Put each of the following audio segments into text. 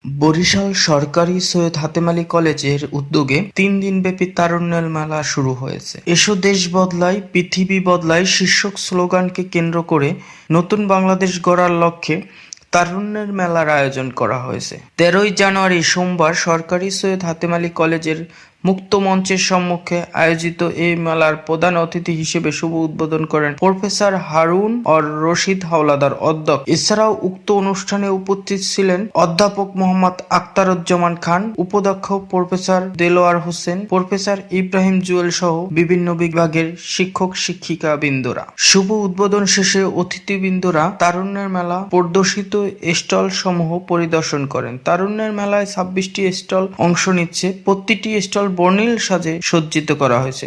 বরিশাল সরকারি সৈয়দ হাতেম আলী কলেজের উদ্যোগে ৩ দিনব্যাপী তারুণ্যের মেলা শুরু হয়েছে। এসো দেশ বদলায়, পৃথিবী বদলায় শীর্ষক স্লোগানকে কেন্দ্র করে নতুন বাংলাদেশ গড়ার লক্ষ্যে তারুণ্যের মেলার আয়োজন করা হয়েছে। ১৩ই জানুয়ারি সোমবার সরকারি সৈয়দ হাতেম আলী কলেজের মুক্ত মঞ্চের সম্মুখে আয়োজিত এই মেলার প্রধান অতিথি হিসেবে শুভ উদ্বোধন করেন প্রফেসর হারুন অর রশিদ হাওলাদার অধ্যক্ষ। এছাড়াও উক্ত অনুষ্ঠানে উপস্থিত ছিলেন অধ্যাপক মোহাম্মদ আখতারুজ্জামান খান, উপাধ্যক্ষ প্রফেসর দেলোয়ার হোসেন, প্রফেসর ইব্রাহিম জুয়েল সহ বিভিন্ন বিভাগের শিক্ষক শিক্ষিকা বৃন্দরা। শুভ উদ্বোধন শেষে অতিথিবৃন্দরা তারুণ্যের মেলা প্রদর্শিত স্টল সমূহ পরিদর্শন করেন। তারুণ্যের মেলায় ২৬টি স্টল অংশ নিচ্ছে। প্রতিটি স্টল বর্ণিল সাজে সজ্জিত করা হয়েছে।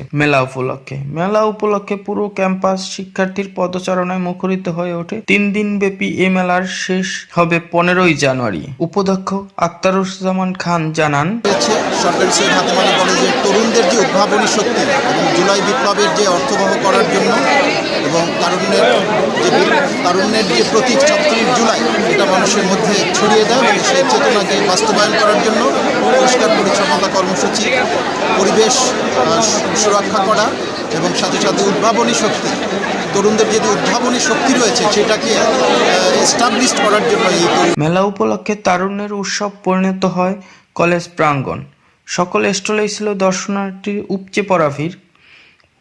মেলা উপলক্ষে পুরো ক্যাম্পাস শিক্ষার্থীর পদচারণায় মুখরিত হয়ে ওঠে। ৩ দিন ব্যাপী এই মেলার শেষ হবে ১৫ই জানুয়ারি। উপাধ্যক্ষ আখতারুজ্জামান খান জানান, সরকারি সৈয়দ হাতেম আলী কলেজের তরুণদের যে উদ্ভাবনী শক্তি এবং জুলাই বিপ্লবের যে অর্থবহ করার জন্য এবং তারুণ্যের যে প্রতীক ৩৬ জুলাই এটা মানুষের মধ্যে ছড়িয়ে দেয় এবং সেই চেতনাকে বাস্তবায়ন করার জন্য পরিষ্কার পরিচ্ছন্নতা কর্মসূচি, পরিবেশ সুরক্ষা করা এবং সাথে সাথে উদ্ভাবনী শক্তি, তরুণদের যে উদ্ভাবনী শক্তি রয়েছে সেটাকে এস্টাবলিশ করার জন্য এই মেলা উপলক্ষে তারুণ্যের উৎসব পরিণত হয় কলেজ প্রাঙ্গণ। সকল স্টলেই ছিল দর্শনার্থীর উপচে পড়া ভিড়।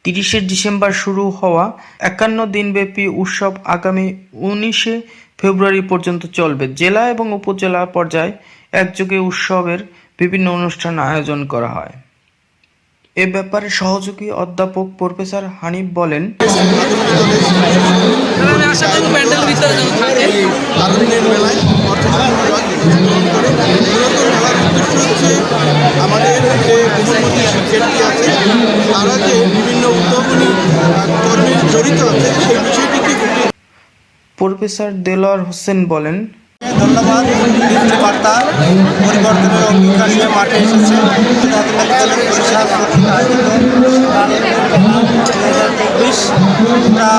৩০শে ডিসেম্বর শুরু হওয়া ৫১ দিনব্যাপী উৎসব আগামী ১৯শে ফেব্রুয়ারি পর্যন্ত চলবে। জেলা এবং উপজেলা পর্যায়ে একযোগে উৎসবের বিভিন্ন অনুষ্ঠান আয়োজন করা হয়। এ ব্যাপারে সহযোগী অধ্যাপক প্রফেসর হানিফ বলেন, আমাদের যে বহুমুখী শিক্ষার্থী আছে তারা যে বিভিন্ন উদ্ভাবনী কর্মে জড়িত আছে সেই বিষয়টিকে প্রফেসর দেলোয়ার হোসেন বলেন, ধন্যবাদ। বৃষ্টি বার্তা পরিবর্তনের অঙ্গীকার নিয়ে মাঠে এসেছে বরিশাল এটা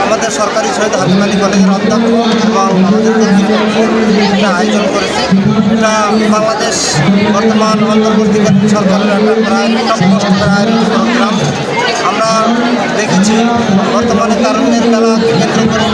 আমাদের সরকারি সৈয়দ হাতেম আলী কলেজের অধ্যক্ষ এবং আমাদের এটা আয়োজন করেছে। এটা বাংলাদেশ বর্তমান অন্তর্বর্তীকালীন সরকারের একটা প্রায় প্রোগ্রাম। আমরা দেখেছি বর্তমানে তারুণ্যের মেলা কেন্দ্র করে